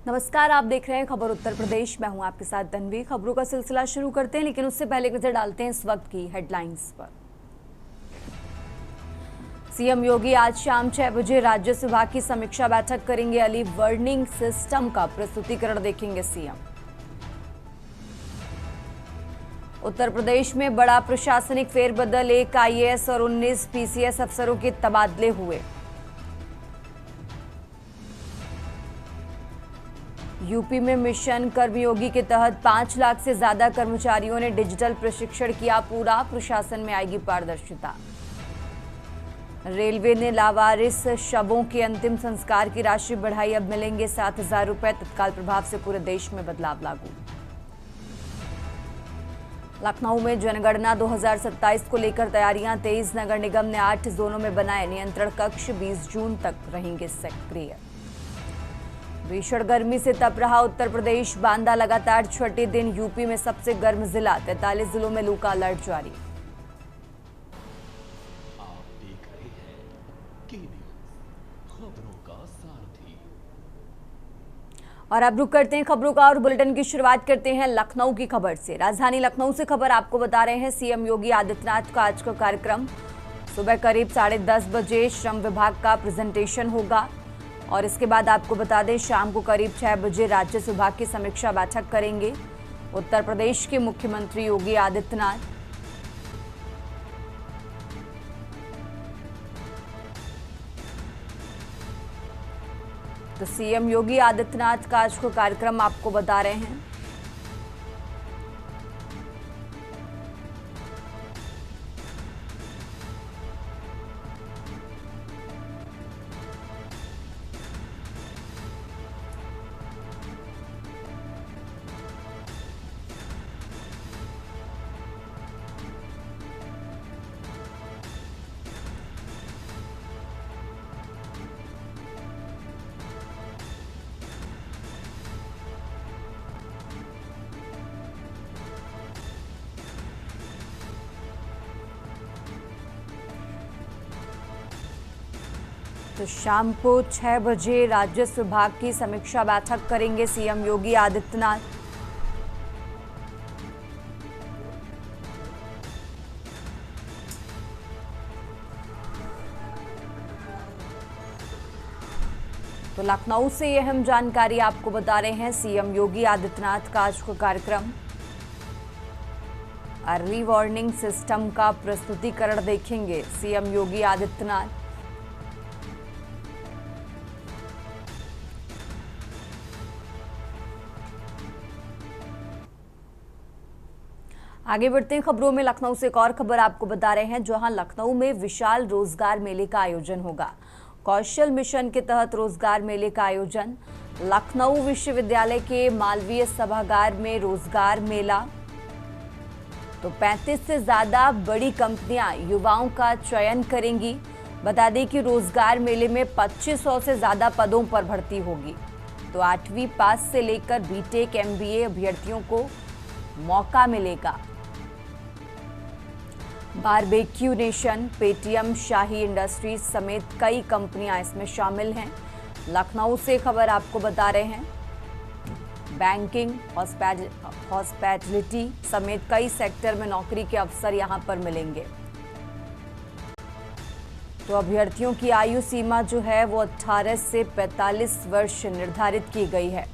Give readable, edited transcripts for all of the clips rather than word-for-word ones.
नमस्कार, आप देख रहे हैं खबर उत्तर प्रदेश। मैं हूं आपके साथ तन्वी। खबरों का सिलसिला शुरू करते हैं, लेकिन उससे पहले एक नजर डालते हैं इस वक्त की हेडलाइंस पर। सीएम योगी आज शाम 6 बजे राजस्व विभाग की समीक्षा बैठक करेंगे। अर्ली वार्निंग सिस्टम का प्रस्तुतिकरण देखेंगे सीएम। उत्तर प्रदेश में बड़ा प्रशासनिक फेरबदल, 1 आईएएस और 19 पीसीएस अफसरों के तबादले हुए। यूपी में मिशन कर्मयोगी के तहत 5 लाख से ज्यादा कर्मचारियों ने डिजिटल प्रशिक्षण किया पूरा। प्रशासन में आएगी पारदर्शिता। रेलवे ने लावारिस शवों के अंतिम संस्कार की राशि बढ़ाई, अब मिलेंगे 7,000 रुपए। तत्काल प्रभाव से पूरे देश में बदलाव लागू। लखनऊ में जनगणना 2027 को लेकर तैयारियां तेज। नगर निगम ने 8 जोनों में बनाए नियंत्रण कक्ष, 20 जून तक रहेंगे सक्रिय। भीषण गर्मी से तप रहा उत्तर प्रदेश। बांदा लगातार छठे दिन यूपी में सबसे गर्म जिला। 43 जिलों में लू का अलर्ट जारी। आप देख रहे हैं के न्यूज़, खबरों का सारथी। और अब रुक करते हैं खबरों का और बुलेटिन की शुरुआत करते हैं लखनऊ की खबर से। राजधानी लखनऊ से खबर आपको बता रहे हैं, सीएम योगी आदित्यनाथ का आज का कार्यक्रम सुबह करीब 10:30 बजे श्रम विभाग का प्रेजेंटेशन होगा और इसके बाद आपको बता दें शाम को करीब 6 बजे राजस्व विभाग की समीक्षा बैठक करेंगे उत्तर प्रदेश के मुख्यमंत्री योगी आदित्यनाथ। तो सीएम योगी आदित्यनाथ का आज को कार्यक्रम आपको बता रहे हैं। तो शाम को 6 बजे राजस्व विभाग की समीक्षा बैठक करेंगे सीएम योगी आदित्यनाथ। तो लखनऊ से यह अहम जानकारी आपको बता रहे हैं, सीएम योगी आदित्यनाथ का आज को कार्यक्रम। अर्ली वार्निंग सिस्टम का प्रस्तुतिकरण देखेंगे सीएम योगी आदित्यनाथ। आगे बढ़ते हैं खबरों में। लखनऊ से एक और खबर आपको बता रहे हैं, जहां लखनऊ में विशाल रोजगार मेले का आयोजन होगा। कौशल मिशन के तहत रोजगार मेले का आयोजन। लखनऊ विश्वविद्यालय के मालवीय सभागार में रोजगार मेला। तो 35 से ज्यादा बड़ी कंपनियां युवाओं का चयन करेंगी। बता दें कि रोजगार मेले में 2500 से ज्यादा पदों पर भर्ती होगी। तो 8वीं पास से लेकर बीटेक एमबीए अभ्यर्थियों को मौका मिलेगा। बारबेक्यू नेशन, पेटीएम, शाही इंडस्ट्रीज समेत कई कंपनियां इसमें शामिल हैं। लखनऊ से खबर आपको बता रहे हैं, बैंकिंग, हॉस्पिटैलिटी समेत कई सेक्टर में नौकरी के अवसर यहां पर मिलेंगे। तो अभ्यर्थियों की आयु सीमा जो है वो 18 से 45 वर्ष निर्धारित की गई है।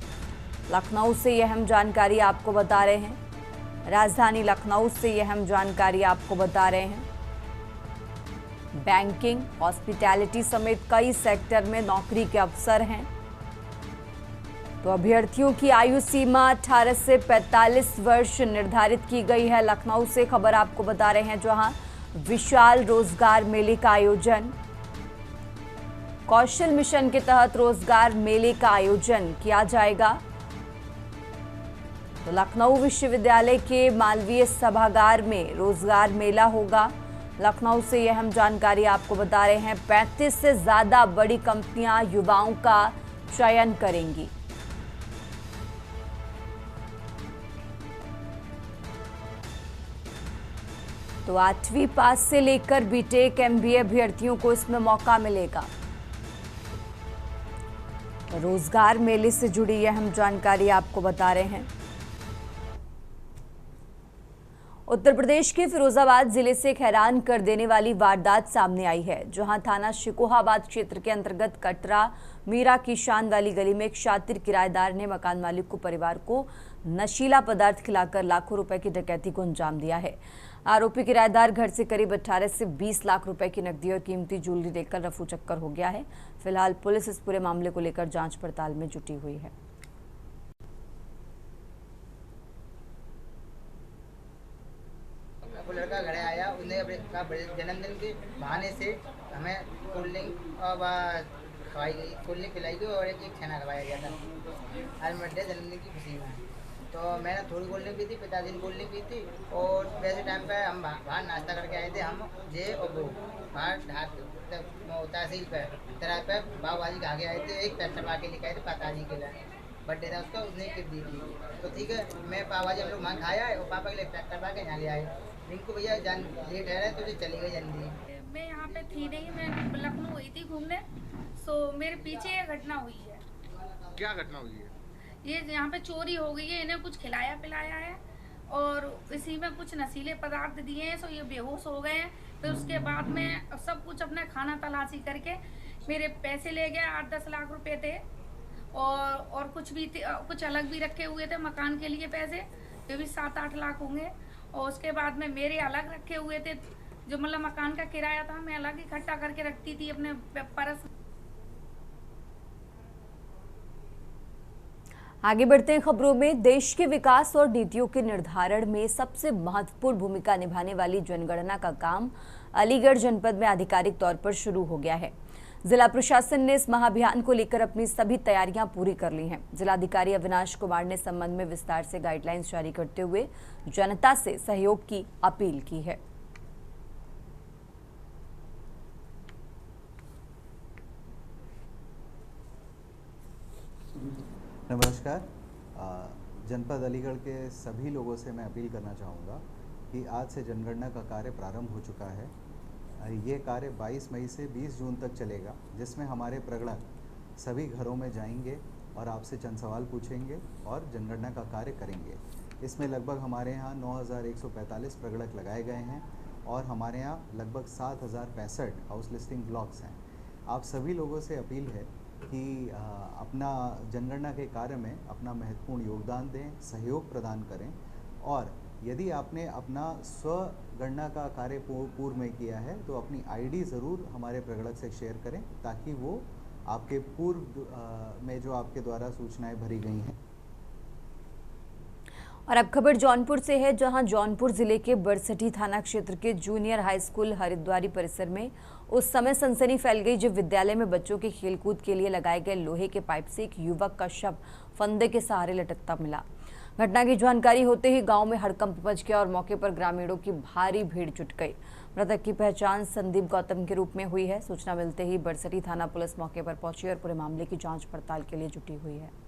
लखनऊ से यह अहम जानकारी आपको बता रहे हैं। राजधानी लखनऊ से यह अहम जानकारी आपको बता रहे हैं। बैंकिंग, हॉस्पिटैलिटी समेत कई सेक्टर में नौकरी के अवसर हैं। तो अभ्यर्थियों की आयु सीमा 18 से 45 वर्ष निर्धारित की गई है। लखनऊ से खबर आपको बता रहे हैं, जहां विशाल रोजगार मेले का आयोजन। कौशल मिशन के तहत रोजगार मेले का आयोजन किया जाएगा। तो लखनऊ विश्वविद्यालय के मालवीय सभागार में रोजगार मेला होगा। लखनऊ से यह हम जानकारी आपको बता रहे हैं, 35 से ज्यादा बड़ी कंपनियां युवाओं का चयन करेंगी। तो 8वीं पास से लेकर बीटेक एमबीए अभ्यर्थियों को इसमें मौका मिलेगा। रोजगार मेले से जुड़ी यह हम जानकारी आपको बता रहे हैं। उत्तर प्रदेश के फिरोजाबाद जिले से एक हैरान कर देने वाली वारदात सामने आई है, जहां थाना शिकोहाबाद क्षेत्र के अंतर्गत कटरा मीरा किशान वाली गली में एक शातिर किराएदार ने मकान मालिक को परिवार को नशीला पदार्थ खिलाकर लाखों रुपए की डकैती को अंजाम दिया है। आरोपी किराएदार घर से करीब 18 से 20 लाख रुपए की नकदी और कीमती ज्वेलरी लेकर रफू चक्कर हो गया है। फिलहाल पुलिस इस पूरे मामले को लेकर जांच पड़ताल में जुटी हुई है। वो लड़का घर आया, उसने अपने जन्मदिन के बहाने से हमें कोल्ड ड्रिंक और खवाई गई, कोल्ड ड्रिंक पिलाई गई और एक छेना खवाया गया था हर बर्थडे जन्मदिन की खुशी में। तो मैंने थोड़ी कोल्ड ड्रिंक पी थी, पिताजी ने कोल्ड ड्रिंक पी थी और वैसे टाइम पे हम बाहर नाश्ता करके आए थे, हम जे और वो बाहर तहसील पे तरह पे बाबू बाजी खा के आए थे। एक पैसा पा के लेके आए थे पिताजी के लिए, बर्थडे था उसका, उसने गिफ्ट दी थी। तो ठीक है, मैं पाव भाजी हम लोग वहाँ खाया और पापा के लिए पैक करवा के यहाँ ले आए। रिंकू भैया जान लेट है तो चली गई जल्दी। मैं यहाँ पे थी नहीं, मैं लखनऊ हुई थी घूमने। सो मेरे पीछे ये घटना हुई है। क्या घटना हुई है? ये यहाँ पे चोरी हो गई है, इन्हें कुछ खिलाया पिलाया है और इसी में कुछ नशीले पदार्थ दिए हैं। सो ये बेहोश हो गए हैं। फिर उसके बाद में सब कुछ अपना खाना तलाशी करके मेरे पैसे ले गए। 8-10 लाख रुपए थे और कुछ भी कुछ अलग भी रखे हुए थे मकान के लिए पैसे, ये भी 7-8 लाख होंगे। और उसके बाद में मेरे अलग रखे हुए थे, जो मतलब मकान का किराया था मैं अलग इकट्ठा करके रखती थी अपने पर्स। आगे बढ़ते हैं खबरों में। देश के विकास और नीतियों के निर्धारण में सबसे महत्वपूर्ण भूमिका निभाने वाली जनगणना का काम अलीगढ़ जनपद में आधिकारिक तौर पर शुरू हो गया है। जिला प्रशासन ने इस महाअभियान को लेकर अपनी सभी तैयारियां पूरी कर ली हैं। जिलाधिकारी अविनाश कुमार ने संबंध में विस्तार से गाइडलाइंस जारी करते हुए जनता से सहयोग की अपील की है। नमस्कार। जनपद अलीगढ़ के सभी लोगों से मैं अपील करना चाहूँगा कि आज से जनगणना का कार्य प्रारंभ हो चुका है। ये कार्य 22 मई से 20 जून तक चलेगा, जिसमें हमारे प्रगणक सभी घरों में जाएंगे और आपसे चंद सवाल पूछेंगे और जनगणना का कार्य करेंगे। इसमें लगभग हमारे यहाँ 9145 प्रगणक लगाए गए हैं और हमारे यहाँ लगभग 7065 हाउस लिस्टिंग ब्लॉक्स हैं। आप सभी लोगों से अपील है कि अपना जनगणना के कार्य में अपना महत्वपूर्ण योगदान दें, सहयोग प्रदान करें और यदि आपने अपना स्वगणना का कार्य पूर्व में किया है तो अपनी आईडी ज़रूर हमारे प्रगणक से शेयर करें, ताकि वो आपके पूर्व में जो आपके द्वारा सूचनाएं भरी गई हैं। और अब खबर जौनपुर से है, जहां जौनपुर जिले के बरसठी थाना क्षेत्र के जूनियर हाई स्कूल हरिद्वारी परिसर में उस समय सनसनी फैल गई जब विद्यालय में बच्चों के खेलकूद के लिए लगाए गए लोहे के पाइप से एक युवक का शव फंदे के सहारे लटकता मिला। घटना की जानकारी होते ही गांव में हड़कंप मच गया और मौके पर ग्रामीणों की भारी भीड़ जुट गई। मृतक की पहचान संदीप गौतम के रूप में हुई है। सूचना मिलते ही बरसठी थाना पुलिस मौके पर पहुंची और पूरे मामले की जांच पड़ताल के लिए जुटी हुई है।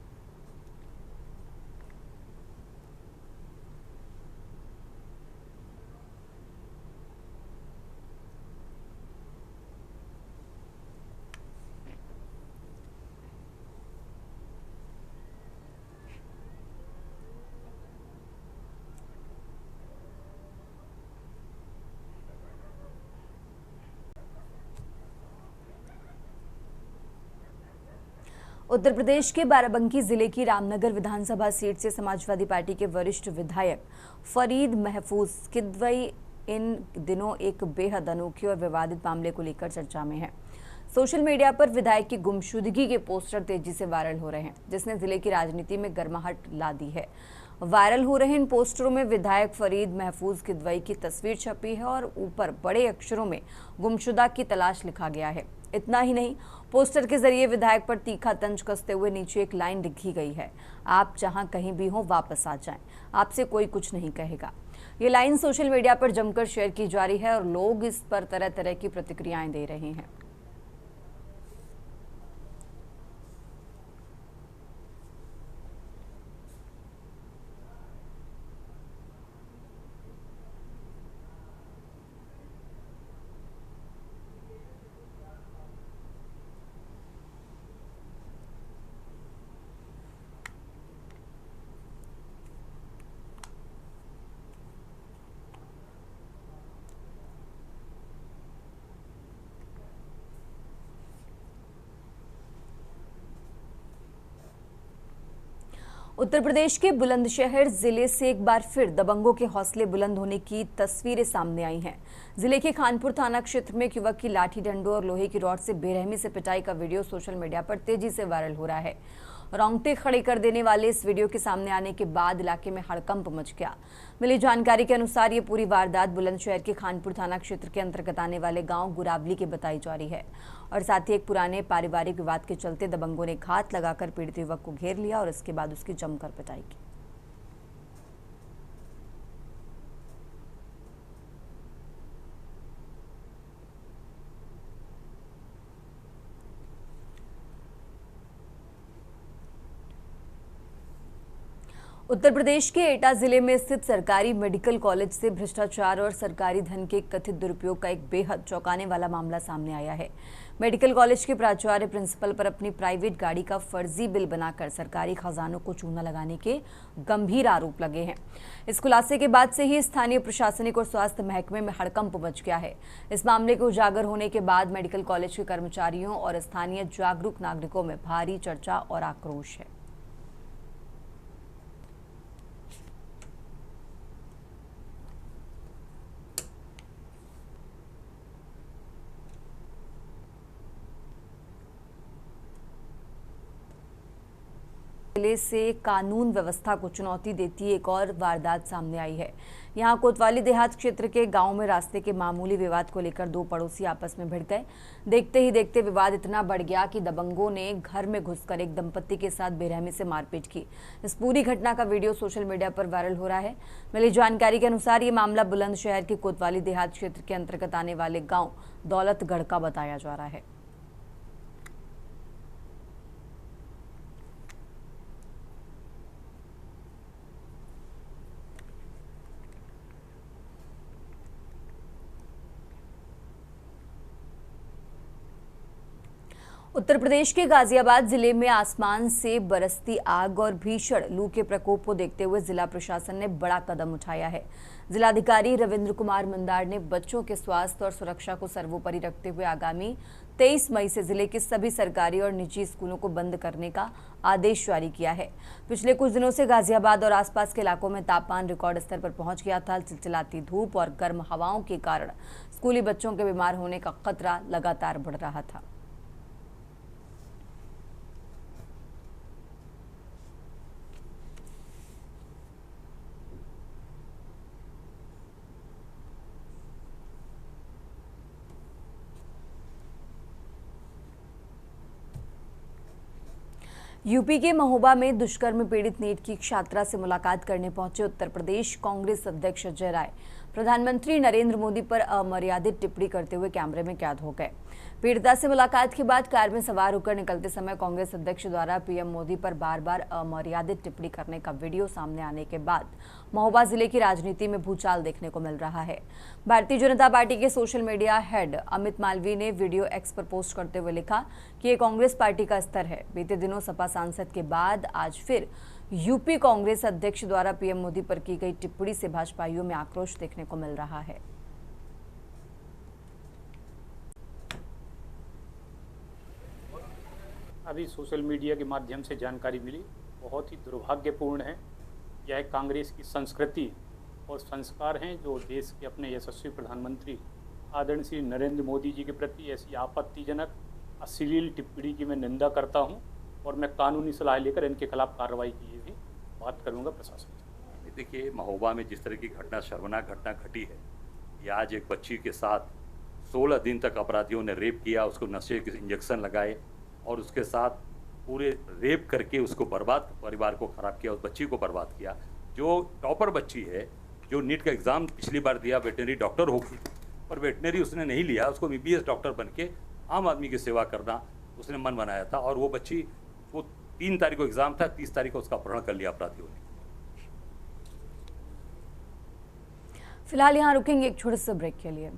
उत्तर प्रदेश के बाराबंकी जिले की रामनगर विधानसभा सीट से समाजवादी पार्टी के वरिष्ठ विधायक फरीद महफूज किदवई इन दिनों एक बेहद अनोखे और विवादित मामले को लेकर चर्चा में है। सोशल मीडिया पर विधायक की गुमशुदगी के पोस्टर तेजी से वायरल हो रहे हैं, जिसने जिले की राजनीति में गर्माहट ला दी है। वायरल हो रहे इन पोस्टरों में विधायक फरीद महफूज किदवई की तस्वीर छपी है और ऊपर बड़े अक्षरों में गुमशुदा की तलाश लिखा गया है। इतना ही नहीं, पोस्टर के जरिए विधायक पर तीखा तंज कसते हुए नीचे एक लाइन लिखी गई है, आप जहां कहीं भी हो वापस आ जाएं, आपसे कोई कुछ नहीं कहेगा। ये लाइन सोशल मीडिया पर जमकर शेयर की जा रही है और लोग इस पर तरह तरह की प्रतिक्रियाएं दे रहे हैं। उत्तर प्रदेश के बुलंदशहर जिले से एक बार फिर दबंगों के हौसले बुलंद होने की तस्वीरें सामने आई हैं। जिले के खानपुर थाना क्षेत्र में एक युवक की लाठी डंडों और लोहे की रॉड से बेरहमी से पिटाई का वीडियो सोशल मीडिया पर तेजी से वायरल हो रहा है। रोंगटे खड़े कर देने वाले इस वीडियो के सामने आने के बाद इलाके में हड़कंप मच गया। मिली जानकारी के अनुसार ये पूरी वारदात बुलंदशहर के खानपुर थाना क्षेत्र के अंतर्गत आने वाले गांव गुरावली की बताई जा रही है और साथ ही एक पुराने पारिवारिक विवाद के चलते दबंगों ने घात लगाकर पीड़ित युवक को घेर लिया और इसके बाद उसकी जमकर पिटाई की। उत्तर प्रदेश के एटा जिले में स्थित सरकारी मेडिकल कॉलेज से भ्रष्टाचार और सरकारी धन के कथित दुरुपयोग का एक बेहद चौंकाने वाला मामला सामने आया है। मेडिकल कॉलेज के प्राचार्य प्रिंसिपल पर अपनी प्राइवेट गाड़ी का फर्जी बिल बनाकर सरकारी खजानों को चूना लगाने के गंभीर आरोप लगे हैं। इस खुलासे के बाद से ही स्थानीय प्रशासनिक और स्वास्थ्य महकमे में हड़कंप मच गया है। इस मामले को उजागर होने के बाद मेडिकल कॉलेज के कर्मचारियों और स्थानीय जागरूक नागरिकों में भारी चर्चा और आक्रोश है। जिले से कानून व्यवस्था को चुनौती देती एक और वारदात सामने आई है। यहां कोतवाली देहात क्षेत्र के गांव में रास्ते के मामूली विवाद को लेकर दो पड़ोसी आपस में भिड़ गए। देखते ही देखते विवाद इतना बढ़ गया कि दबंगों ने घर में घुसकर एक दंपत्ति के साथ बेरहमी से मारपीट की। इस पूरी घटना का वीडियो सोशल मीडिया पर वायरल हो रहा है। मिली जानकारी के अनुसार ये मामला बुलंदशहर के कोतवाली देहात क्षेत्र के अंतर्गत आने वाले गाँव दौलतगढ़ का बताया जा रहा है। उत्तर प्रदेश के गाजियाबाद जिले में आसमान से बरसती आग और भीषण लू के प्रकोप को देखते हुए जिला प्रशासन ने बड़ा कदम उठाया है। जिलाधिकारी रविंद्र कुमार मंदार ने बच्चों के स्वास्थ्य और सुरक्षा को सर्वोपरि रखते हुए आगामी 23 मई से जिले के सभी सरकारी और निजी स्कूलों को बंद करने का आदेश जारी किया है। पिछले कुछ दिनों से गाजियाबाद और आसपास के इलाकों में तापमान रिकॉर्ड स्तर पर पहुंच गया था। चिलचिलाती धूप और गर्म हवाओं के कारण स्कूली बच्चों के बीमार होने का खतरा लगातार बढ़ रहा था। यूपी के महोबा में दुष्कर्म पीड़ित नीट की छात्रा से मुलाकात करने पहुंचे उत्तर प्रदेश कांग्रेस अध्यक्ष अजय राय प्रधानमंत्री नरेंद्र मोदी पर अमर्यादित टिप्पणी करते हुए कैमरे में कैद हो गए। पीड़िता से मुलाकात के बाद कार में सवार होकर निकलते समय कांग्रेस अध्यक्ष द्वारा पीएम मोदी पर बार बार अमर्यादित टिप्पणी करने का वीडियो सामने आने के बाद महोबा जिले की राजनीति में भूचाल देखने को मिल रहा है। भारतीय जनता पार्टी के social media head Amit Malviya ने वीडियो एक्स पर पोस्ट करते हुए लिखा कि ये कांग्रेस पार्टी का स्तर है। बीते दिनों सपा सांसद के बाद आज फिर यूपी कांग्रेस अध्यक्ष द्वारा पीएम मोदी पर की गई टिप्पणी से भाजपाइयों में आक्रोश देखने को मिल रहा है। अभी सोशल मीडिया के माध्यम से जानकारी मिली, बहुत ही दुर्भाग्यपूर्ण है। यह कांग्रेस की संस्कृति और संस्कार हैं जो देश के अपने यशस्वी प्रधानमंत्री आदरणीय श्री नरेंद्र मोदी जी के प्रति ऐसी आपत्तिजनक अश्लील टिप्पणी की मैं निंदा करता हूं और मैं कानूनी सलाह लेकर इनके खिलाफ कार्रवाई की भी बात करूंगा प्रशासन से। देखिए, महोबा में जिस तरह की घटना, शर्मनाक घटना घटी है, ये आज एक बच्ची के साथ 16 दिन तक अपराधियों ने रेप किया, उसको नशे के इंजेक्शन लगाए और उसके साथ पूरे रेप करके उसको बर्बाद, परिवार को ख़राब किया, उस बच्ची को बर्बाद किया। जो टॉपर बच्ची है, जो नीट का एग्ज़ाम पिछली बार दिया, वेटनरी डॉक्टर होगी, पर वेटनरी उसने नहीं लिया, उसको MBBS डॉक्टर बन के आम आदमी की सेवा करना उसने मन बनाया था। और वो बच्ची, वो 3 तारीख को एग्ज़ाम था, 30 तारीख को उसका अपहरण कर लिया अपराधियों ने। फिलहाल यहाँ रुकेंगे एक छोटे से ब्रेक के लिए।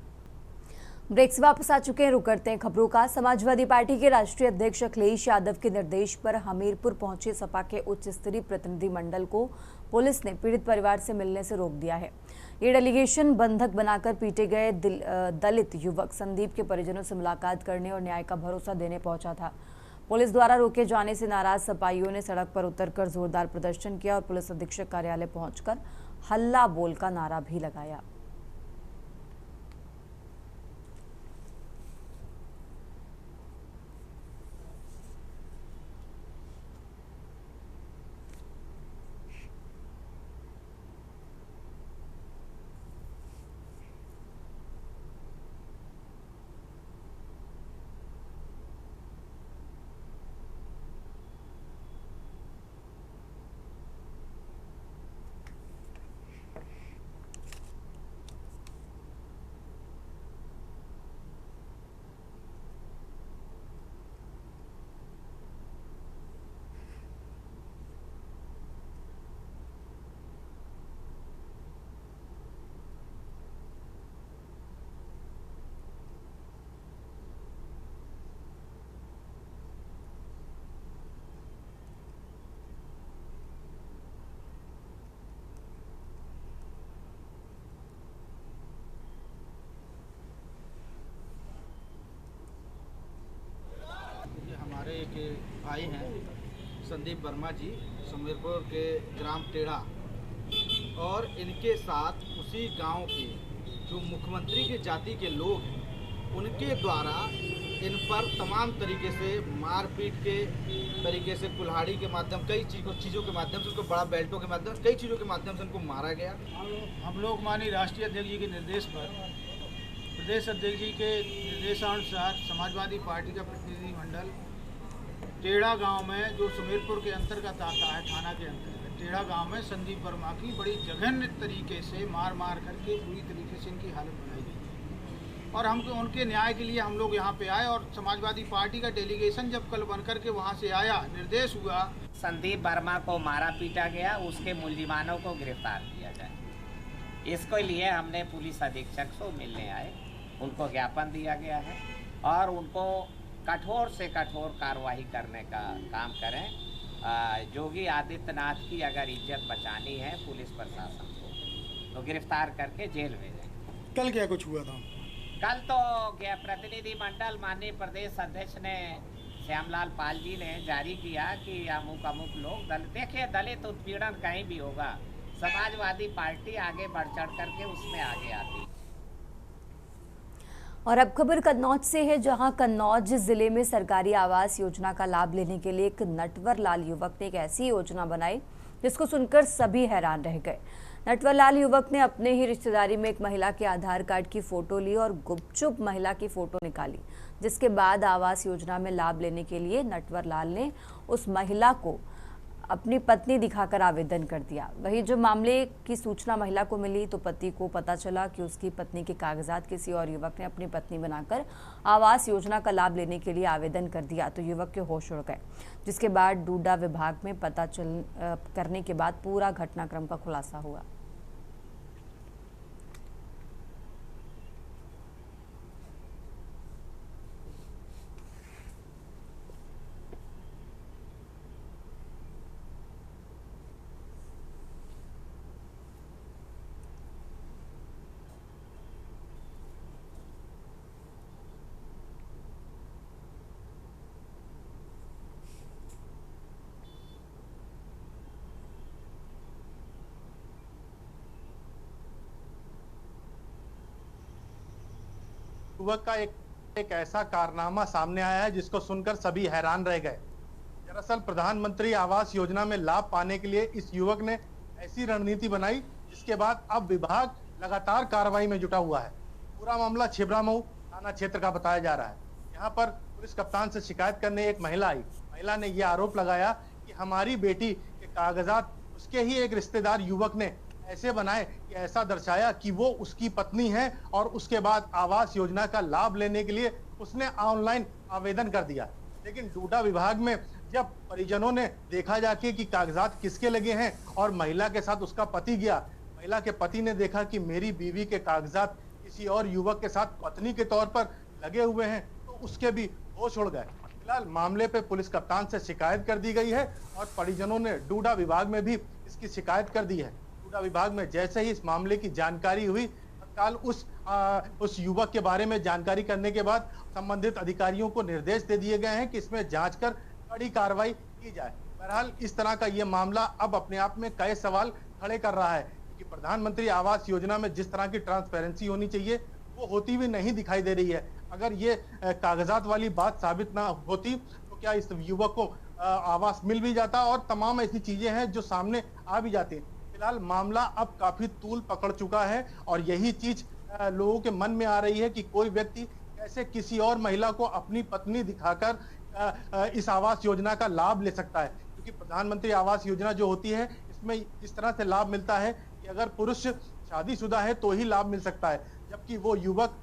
ब्रेक से वापस आ चुके हैं, रुक करते हैं खबरों का। समाजवादी पार्टी के राष्ट्रीय अध्यक्ष अखिलेश यादव के निर्देश पर हमीरपुर पहुंचे सपा के उच्च स्तरीय प्रतिनिधिमंडल को पुलिस ने पीड़ित परिवार से मिलने से रोक दिया है। ये डेलीगेशन बंधक बनाकर पीटे गए दलित युवक संदीप के परिजनों से मुलाकात करने और न्याय का भरोसा देने पहुंचा था। पुलिस द्वारा रोके जाने से नाराज सपाइयों ने सड़क पर उतरकर जोरदार प्रदर्शन किया और पुलिस अधीक्षक कार्यालय पहुंचकर हल्ला बोल का नारा भी लगाया। हमारे एक भाई हैं संदीप वर्मा जी, सुमेरपुर के ग्राम टेढ़ा, और इनके साथ उसी गांव के जो मुख्यमंत्री की जाति के लोग हैं उनके द्वारा इन पर तमाम तरीके से मारपीट के तरीके से, कुल्हाड़ी के माध्यम, कई चीज़ों के माध्यम से, उनको बड़ा बेल्टों के माध्यम से, कई चीज़ों के माध्यम से उनको मारा गया। हम लोग माननीय राष्ट्रीय अध्यक्ष जी के निर्देश पर, प्रदेश अध्यक्ष जी के निर्देशानुसार समाजवादी पार्टी का प्रतिनिधिमंडल टेढ़ा गांव में, जो सुमेरपुर के अंतर्गत आता है, थाना के अंतर्गत टेढ़ा गांव में संदीप वर्मा की बड़ी जघन्य तरीके से मार करके पूरी तरीके से इनकी हालत बनाई गई और हमको उनके न्याय के लिए हम लोग यहाँ पे आए और समाजवादी पार्टी का डेलीगेशन जब कल बनकर के वहाँ से आया, निर्देश हुआ संदीप वर्मा को मारा पीटा गया, उसके मुलजिमानों को गिरफ्तार किया जाए। इसके लिए हमने पुलिस अधीक्षक से मिलने आए, उनको ज्ञापन दिया गया है और उनको कठोर से कठोर कार्रवाई करने का काम करें। योगी आदित्यनाथ की अगर इज्जत बचानी है पुलिस प्रशासन को तो गिरफ्तार करके जेल भेजें। कल क्या कुछ हुआ था? कल तो प्रतिनिधि मंडल माननीय प्रदेश अध्यक्ष ने श्यामलाल पाल जी ने जारी किया कि अमुक लोग देखिए, दलित उत्पीड़न कहीं भी होगा, समाजवादी पार्टी आगे बढ़ चढ़ करके उसमें आगे आती। और अब खबर कन्नौज से है, जहां कन्नौज जिले में सरकारी आवास योजना का लाभ लेने के लिए एक नटवर लाल युवक ने एक ऐसी योजना बनाई जिसको सुनकर सभी हैरान रह गए। नटवर लाल युवक ने अपने ही रिश्तेदारी में एक महिला के आधार कार्ड की फोटो ली और गुपचुप महिला की फोटो निकाली, जिसके बाद आवास योजना में लाभ लेने के लिए नटवर लाल ने उस महिला को अपनी पत्नी दिखाकर आवेदन कर दिया। वहीं जो मामले की सूचना महिला को मिली तो पति को पता चला कि उसकी पत्नी के कागजात किसी और युवक ने अपनी पत्नी बनाकर आवास योजना का लाभ लेने के लिए आवेदन कर दिया तो युवक के होश उड़ गए, जिसके बाद डूडा विभाग में पता करने के बाद पूरा घटनाक्रम का खुलासा हुआ। युवक का एक ऐसा कारनामा सामने आया है जिसको सुनकर सभी हैरान रह गए। दरअसल प्रधानमंत्री आवास योजना में लाभ पाने के लिए इस युवक ने ऐसी रणनीति बनाई जिसके बाद अब विभाग लगातार कार्रवाई में जुटा हुआ है। पूरा मामला छिबरामऊ थाना क्षेत्र का बताया जा रहा है। यहाँ पर पुलिस कप्तान से शिकायत करने एक महिला आई। महिला ने यह आरोप लगाया कि हमारी बेटी के कागजात उसके ही एक रिश्तेदार युवक ने ऐसे बनाए कि ऐसा दर्शाया कि वो उसकी पत्नी है और उसके बाद आवास योजना का लाभ लेने के लिए उसने ऑनलाइन आवेदन कर दिया। लेकिन डूडा विभाग में जब परिजनों ने देखा जाके कि कागजात किसके लगे हैं और महिला के साथ उसका पति गया, महिला के पति ने देखा कि मेरी बीवी के कागजात किसी और युवक के साथ पत्नी के तौर पर लगे हुए हैं, तो उसके भी होश उड़ गए। फिलहाल मामले पे पुलिस कप्तान से शिकायत कर दी गई है और परिजनों ने डूडा विभाग में भी इसकी शिकायत कर दी है। डूडा विभाग में जैसे ही इस मामले की जानकारी हुई, तत्काल उस उस युवक के बारे में जानकारी करने के बाद संबंधित अधिकारियों को निर्देश दे दिए गए हैं कि इसमें जांच कर कड़ी कार्रवाई की जाए। बहरहाल इस तरह का ये मामला अब अपने आप में कई सवाल खड़े कर रहा है कि प्रधानमंत्री आवास योजना में जिस तरह की ट्रांसपेरेंसी होनी चाहिए वो होती हुई नहीं दिखाई दे रही है। अगर ये कागजात वाली बात साबित ना होती तो क्या इस युवक को आवास मिल भी जाता, और तमाम ऐसी चीजें हैं जो सामने आ भी जाती हैं। फिलहाल मामला अब काफी तूल पकड़ चुका है और यही चीज लोगों के मन में आ रही है कि कोई व्यक्ति कैसे किसी और महिला को अपनी पत्नी दिखाकर इस आवास योजना का लाभ ले सकता है, क्योंकि प्रधानमंत्री आवास योजना जो होती है इसमें इस तरह से लाभ मिलता है कि अगर पुरुष शादीशुदा है तो ही लाभ मिल सकता है, जबकि वो युवक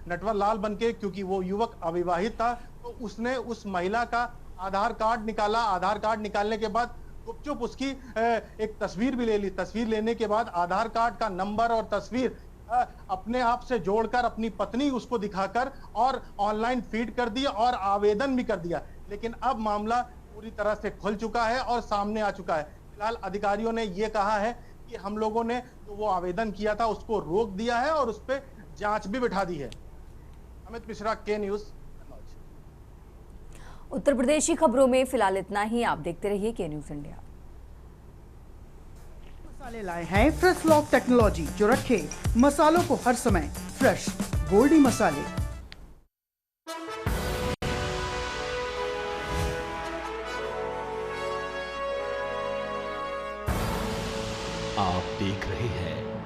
नटवर लाल बनके, क्योंकि वो युवक अविवाहित था, तो उसने उस महिला का आधार कार्ड निकाला। आधार कार्ड निकालने के बाद गुपचुप उसकी एक तस्वीर भी ले ली। तस्वीर लेने के बाद आधार कार्ड का नंबर और तस्वीर अपने आप से जोड़कर अपनी पत्नी उसको दिखाकर और ऑनलाइन फीड कर दिया और आवेदन भी कर दिया। लेकिन अब मामला पूरी तरह से खुल चुका है और सामने आ चुका है। फिलहाल अधिकारियों ने ये कहा है कि हम लोगों ने जो वो आवेदन किया था उसको रोक दिया है और उस पर जांच भी बिठा दी है। अमित मिश्रा, के न्यूज। उत्तर प्रदेश की खबरों में फिलहाल इतना ही। आप देखते रहिए के न्यूज इंडिया। मसाले लाए हैं फ्रेश लॉक टेक्नोलॉजी, जो रखे मसालों को हर समय फ्रेश। गोल्डी मसाले